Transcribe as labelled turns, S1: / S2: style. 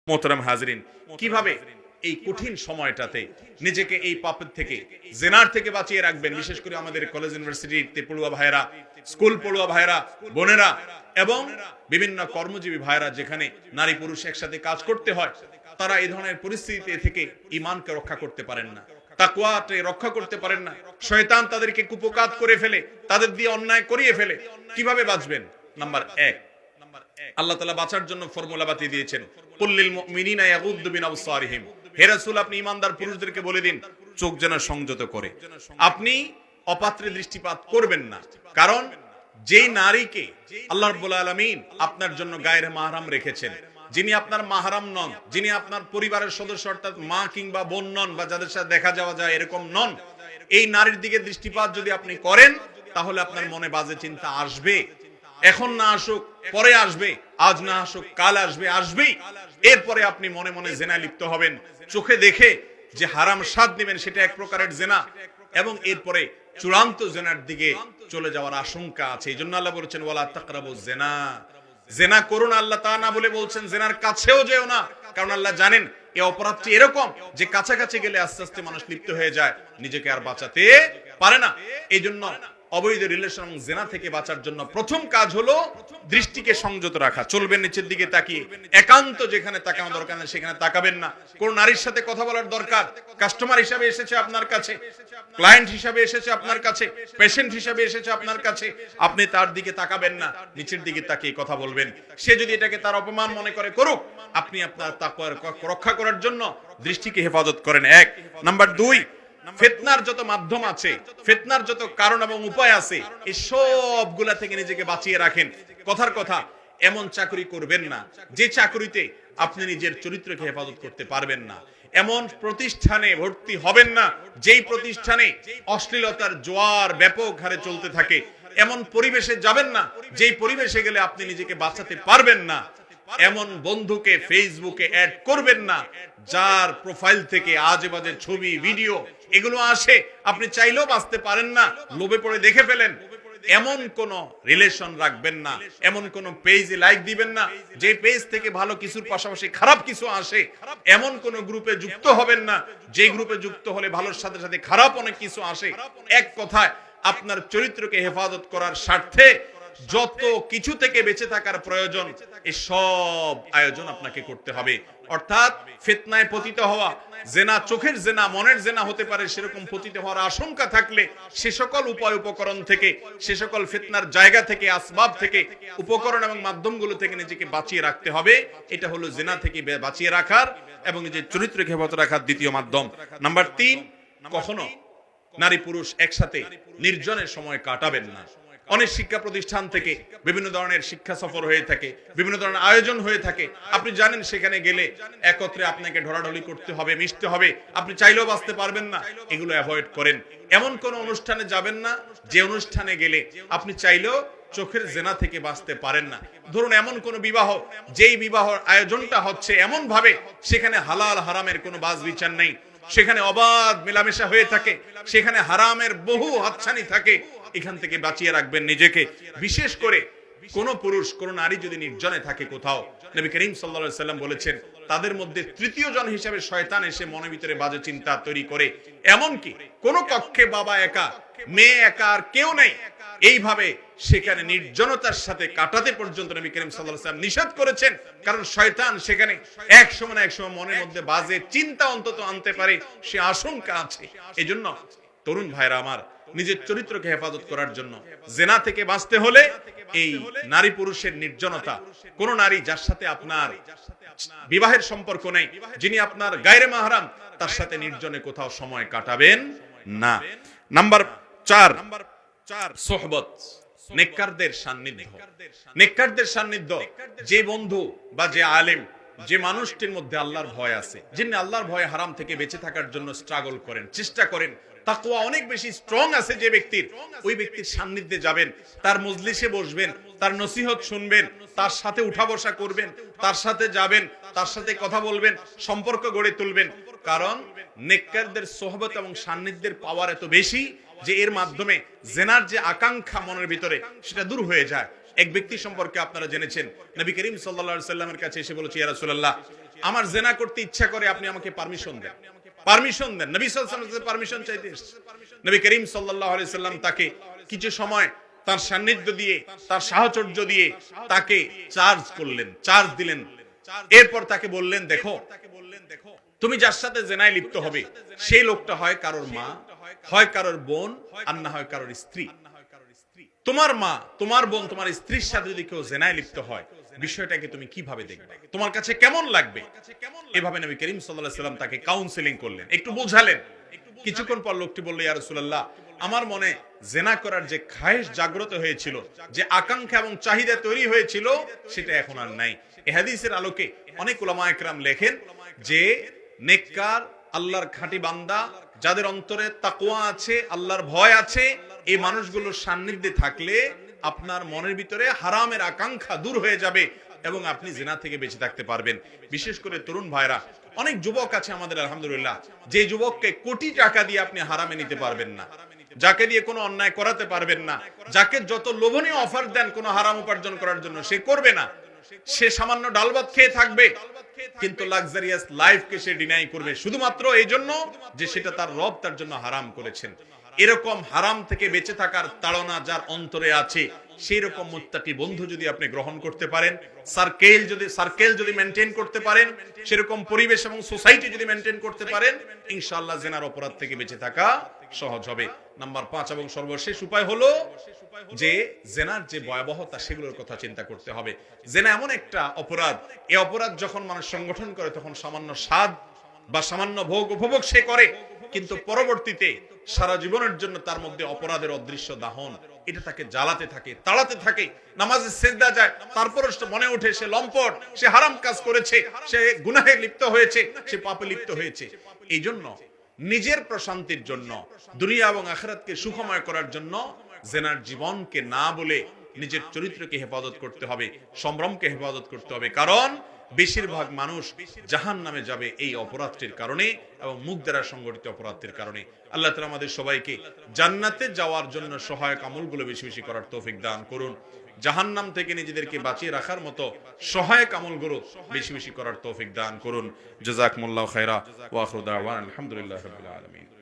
S1: মোহতারাম হাজরিন, কিভাবে এই কঠিন সময়টাতে নিজেকে এই পাপের থেকে, জেনার থেকে বাঁচিয়ে রাখবেন। বিশেষ করে আমাদের কলেজ ইউনিভার্সিটিতে পড়ুয়া ভাইরা, স্কুল পড়ুয়া ভাইরা, বোনেরা এবং বিভিন্ন কর্মজীবী ভাইরা, যেখানে নারী পুরুষ একসাথে কাজ করতে হয়, তারা এই ধরনের পরিস্থিতি থেকে ঈমানকে রক্ষা করতে পারেন না, তাকওয়াকে রক্ষা করতে পারেন না। শয়তান তাদেরকে কুপকাত করে ফেলে, তাদের দিয়ে অন্যায় করিয়ে ফেলে। কিভাবে বাঁচবেন? নাম্বার 1, আল্লাহ তাআলা বাঁচার জন্য ফর্মুলা বাতিয়ে দিয়েছেন, কুল্লিল মুমিনিনা ইয়াগুদ্দু মিন আবসারিহিম। হে রাসূল, আপনি ঈমানদার পুরুষদেরকে বলে দিন চোখ যেন সংযত করে। আপনি অপাত্রে দৃষ্টিপাত করবেন না, কারণ যেই নারীকে আল্লাহ রাব্বুল আলামিন আপনার জন্য গায়রে মাহরাম রেখেছেন, যিনি আপনার মাহরাম নন, যিনি আপনার পরিবারের সদস্য অর্থাৎ মা কিংবা বোন নন, বা যাদের সাথে দেখা যাওয়া যায় এরকম নন, এই নারীর দিকে দৃষ্টিপাত যদি আপনি করেন, তাহলে আপনার মনে বাজে চিন্তা আসবে। এখন না আসুক, পরে আসবে, আজ না আসুক, কাল আসবে, আসবেই। এরপরে আপনি মনে মনে জেনা লিপ্ত হবেন, চোখে দেখে যে হারাম স্বাদ নেবেন, সেটা এক প্রকারের জেনা, এবং এরপরে চূড়ান্ত জেনার দিকে চলে যাওয়ার আশঙ্কা আছে। এই জন্য আল্লাহ বলেছেন ওয়ালা তাকরাবুজ জেনা, জেনা করো না। আল্লাহ তা না বলে বলছেন জেনার কাছেও যেও না, কারণ আল্লাহ জানেন এই অপরাধটি এরকম যে কাছাকাছি গেলে আস্তে আস্তে মানুষ লিপ্ত হয়ে যায়, নিজেকে আর বাঁচাতে পারে না। এই জন্য অবৈধ রিলেশন এবং জেনা থেকে বাঁচার জন্য প্রথম কাজ হলো দৃষ্টিকে সংযত রাখা। চলবেন নিচের দিকে তাকিয়ে, একান্ত যেখানে তাকানো দরকার না সেখানে তাকাবেন না। কোন নারীর সাথে কথা বলার দরকার, কাস্টমার হিসাবে এসেছে আপনার কাছে, ক্লায়েন্ট হিসাবে এসেছে আপনার কাছে, পেশেন্ট হিসাবে এসেছে আপনার কাছে, আপনি তার দিকে তাকাবেন না, নিচের দিকে তাকিয়ে কথা বলবেন। সে যদি এটাকে তার অপমান মনে করে করুক, আপনি আপনার তাকওয়ার রক্ষা করার জন্য দৃষ্টিকে হেফাজত করেন। 1 নাম্বার 2, ফিতনার যত মাধ্যম আছে, ফিতনার যত কারণ এবং উপায় আছে, এই সবগুলা থেকে নিজেকে বাঁচিয়ে রাখেন। কথার কথা, এমন চাকরি করবেন না যে চাকরিতে আপনি নিজের চরিত্রকে হেফাজত করতে পারবেন না। এমন প্রতিষ্ঠানে ভর্তি হবেন না যেই প্রতিষ্ঠানে অশ্লীলতার জোয়ার ব্যাপক হারে চলতে থাকে। এমন পরিবেশে যাবেন না যেই পরিবেশে গেলে আপনি নিজেকে বাঁচাতে পারবেন না। এমন বন্ধুকে ফেসবুকে অ্যাড করবেন না যার প্রোফাইল থেকে আজে বাজে ছবি, ভিডিও এগুলো আসে, আপনি চাইলেও বাঁচতে পারেন না, লোভে পড়ে দেখে ফেলেন। এমন কোন রিলেশন রাখবেন না, এমন কোন পেজে লাইক দিবেন না যে পেজ থেকে ভালো কিছুর পাশাপাশি খারাপ কিছু আসে। এমন কোন গ্রুপে যুক্ত হবেন না যে গ্রুপে যুক্ত হলে ভালোর সাথে সাথে খারাপ অনেক কিছু আসে। এক কথায়, আপনার চরিত্রকে হেফাজত করার স্বার্থে যত কিছু থেকে বেঁচে থাকার প্রয়োজন, এই সব আয়োজন আপনাকে করতে হবে। অর্থাৎ ফিতনায় পতিত হওয়া, জেনা, চোখের জেনা, মনের জেনা হতে পারে, সেরকম পতিত হওয়ার আশঙ্কা থাকলে সে সকল উপায় উপকরণ থেকে, সে সকল ফিতনার জায়গা থেকে, আসবাব থেকে, উপকরণ এবং মাধ্যমগুলো থেকে নিজেকে বাঁচিয়ে রাখতে হবে। এটা হলো জেনা থেকে বাঁচিয়ে রাখার এবং নিজের চরিত্রকে হেফাজত রাখার দ্বিতীয় মাধ্যম। নাম্বার 3, কখনো নারী পুরুষ একসাথে নির্জনের সময় কাটাবেন না। অনেক শিক্ষা প্রতিষ্ঠান থেকে বিভিন্ন ধরনের শিক্ষা সফর হয়ে থাকে, বিভিন্ন ধরনের আয়োজন হয়ে থাকে। আপনি জানেন সেখানে গেলে একত্রে আপনাকে ঢলাঢলি করতে হবে, মিশতে হবে, আপনি চাইলেও বাঁচতে পারবেন না। এগুলো অ্যাভয়েড করেন। এমন কোন অনুষ্ঠানে যাবেন না যে অনুষ্ঠানে গেলে আপনি চাইলেও চোখের জেনা থেকে বাঁচতে পারেন না। ধরুন এমন কোন বিবাহ, যেই বিবাহর আয়োজনটা হচ্ছে এমন ভাবে সেখানে হালাল হারামের কোনো বাজ বিচার নেই, সেখানে অবাধ মেলামেশা হয়ে থাকে, সেখানে হারামের বহু হাতছানি থাকে, এখান থেকে বাঁচিয়ে রাখবেন নিজেকে। বিশেষ করে কোন পুরুষ, কোন নারী যদি নির্জনে থাকে কোথাও, নবী করিম সাল্লাল্লাহু আলাইহি সাল্লাম বলেছেন তাদের মধ্যে তৃতীয় জন হিসেবে শয়তান এসে মনের ভিতরে বাজে চিন্তা তৈরি করে। এমনকি কোন কক্ষে বাবা একা, মেয়ে একা, আর কেউ নেই, এইভাবে সেখানে নির্জনতার সাথে কাটাতে পর্যন্ত নবী করিম সাল্লাল্লাহু আলাইহি সাল্লাম নিষেধ করেছেন। কারণ শয়তান সেখানে এক সময় না এক সময় মনের মধ্যে বাজে চিন্তা অন্তত আনতে পারে, সে আশঙ্কা আছে। এজন্য তরুণ ভাইরা আমার, নিজের চরিত্রকে হেফাজত করার জন্য, জেনা থেকে বাঁচতে হলে এই নারী পুরুষের নির্জনতা, কোন নারী যার সাথে আপনার বিবাহের সম্পর্ক নেই, যিনি আপনার গায়রে মাহরাম, তার সাথে নির্জনে কোথাও সময় কাটাবেন না। নাম্বার 4, সোহবত, নেককারদের সান্নিধ্য। নেককারদের সান্নিধ্য, যে বন্ধু বা যে আলেম, যে মানুষটির মধ্যে আল্লাহর ভয় আছে, যিনি আল্লাহর ভয়ে হারাম থেকে বেঁচে থাকার জন্য স্ট্রাগল করেন, চেষ্টা করেন, তাকওয়া অনেক বেশি স্ট্রং আছে যে ব্যক্তির, ওই ব্যক্তির সান্নিধ্যে যাবেন, তার মজলিসে বসবেন, তার নসিহত শুনবেন, তার সাথে উঠা বসা করবেন, তার সাথে যাবেন, তার সাথে কথা বলবেন, সম্পর্ক গড়ে তুলবেন। কারণ নেককারদের সোহবত এবং সান্নিধ্যের পাওয়ার এত বেশি যে এর মাধ্যমে জেনার যে আকাঙ্ক্ষা মনের ভিতরে, সেটা দূর হয়ে যায়। এক ব্যক্তি সম্পর্কে আপনারা জেনেছেন, নবী করিম সাল্লাল্লাহু আলাইহি সাল্লামের কাছে এসে বলেছে, ইয়া রাসূলুল্লাহ, আমার জেনা করতে ইচ্ছা করে, আপনি আমাকে পারমিশন দেন, পারমিশন দেন। নবী সাল্লাল্লাহু আলাইহি ওয়াসাল্লাম পারমিশন চাইতে এসেছে। নবী করিম সাল্লাল্লাহু আলাইহি সাল্লাম তাকে কিছু সময় তার সান্নিধ্য দিয়ে, তার সাহচর্য দিয়ে তাকে চার্জ করলেন, চার্জ দিলেন। এরপর তাকে বললেন, দেখো তুমি যার সাথে জেনায় লিপ্ত হবে সেই লোকটা হয় কারোর মা, হয় কারোর বোন, আর না হয় কারোর স্ত্রী। তোমার মা, তোমার বোন, তোমার স্ত্রীর সাথে যদি কেউ জেনায় লিপ্ত হয়, বিষয়টাকে তুমি কিভাবে দেখবে, তোমার কাছে কেমন লাগবে? এভাবে নবী করিম সাল্লাল্লাহু আলাইহি ওয়াসাল্লাম তাকে কাউন্সেলিং করলেন, একটু বোঝালেন। কিছুক্ষণ পর লোকটি বলল, ইয়া রাসূলুল্লাহ, আমার মনে জেনা করার যে খায়েশ জাগ্রত হয়েছিল, যে আকাঙ্ক্ষা এবং চাহিদা তৈরি হয়েছিল, সেটা এখন আর নাই। এই হাদিসের আলোকে অনেক উলামা একরাম লেখেন যে নেককার আল্লাহর খাঁটি বান্দা, যাদের অন্তরে তাকওয়া আছে, আল্লাহর ভয় আছে, এই মানুষগুলোর সান্নিধ্যে থাকলে আপনার মনের ভিতরে হারামের আকাঙ্ক্ষা দূর হয়ে যাবে এবং আপনি জিনা থেকে বেঁচে থাকতে পারবেন। বিশেষ করে তরুণ ভাইরা, অনেক যুবক আছে আমাদের আলহামদুলিল্লাহ, যে যুবককে কোটি টাকা দিয়ে আপনি হারামে নিতে পারবেন না, যাকে দিয়ে কোনো অন্যায় করাতে পারবেন না, যাকে যত লোভনীয় অফার দেন কোনো হারাম উপার্জন করার জন্য, সে করবে না। সে সামান্য ডাল ভাত খেয়ে থাকবে, কিন্তু লাক্সারিয়াস লাইফকে সে ডিনাই করবে, শুধুমাত্র এই জন্য যে সেটা তার রব তার জন্য হারাম করেছেন। এরকম হারাম থেকে বেঁচে থাকার তাড়না যার অন্তরে আছে, সেই রকম মুত্তাকি বন্ধু যদি আপনি গ্রহণ করতে পারেন, সার্কেল যদি মেনটেন করতে পারেন, সেরকম পরিবেশ এবং সোসাইটি যদি মেনটেন করতে পারেন, ইনশাআল্লাহ জেনার অপরাধ থেকে বেঁচে থাকা সহজ হবে। নাম্বার 5 এবং সর্বশেষ উপায় হলো যে জেনার যে ভয়াবহতা, সেগুলোর কথা চিন্তা করতে হবে। জেনা এমন একটা অপরাধ, এই অপরাধ যখন মানুষ সংগঠন করে তখন সামান্য স্বাদ বা সামান্য ভোগ উপভোগ সে করে, কিন্তু পরবর্তীতে সারা জীবনের জন্য তার মধ্যে অপরাধের অদৃশ্য দাহন, এটা তাকে জ্বালাতে থাকে, তাড়াতে থাকে। নামাজে সিজদা যায়, তারপরে মনে ওঠে সে লম্পট, সে হারাম কাজ করেছে, সে গুনাহে লিপ্ত হয়েছে, সে পাপে লিপ্ত হয়েছে। এই জন্য নিজের প্রশান্তির জন্য, দুনিয়া এবং আখিরাতকে সুখময় করার জন্য জেনার জীবনকে না বলে নিজের চরিত্রকে হেফাজত করতে হবে, সম্ভ্রমকে হেফাজত করতে হবে। কারণ বেশিরভাগ মানুষ জাহান্নামে যাবে এই অপরাধটির কারণে এবং মুখ দ্বারা সংগঠিত অপরাধটির কারণে। আল্লাহ তাআলা আমাদের সবাইকে জান্নাতে যাওয়ার জন্য সহায়ক আমলগুলো বেশি বেশি করার তৌফিক দান করুন। জাহান্নাম থেকে নিজেদেরকে বাঁচিয়ে রাখার মতো সহায়ক আমলগুলো বেশি বেশি করার তৌফিক দান করুন। জাযাকুমুল্লাহু খায়রা ওয়া আখিরু দাওয়ানা আলহামদুলিল্লাহি রাব্বিল আলামিন।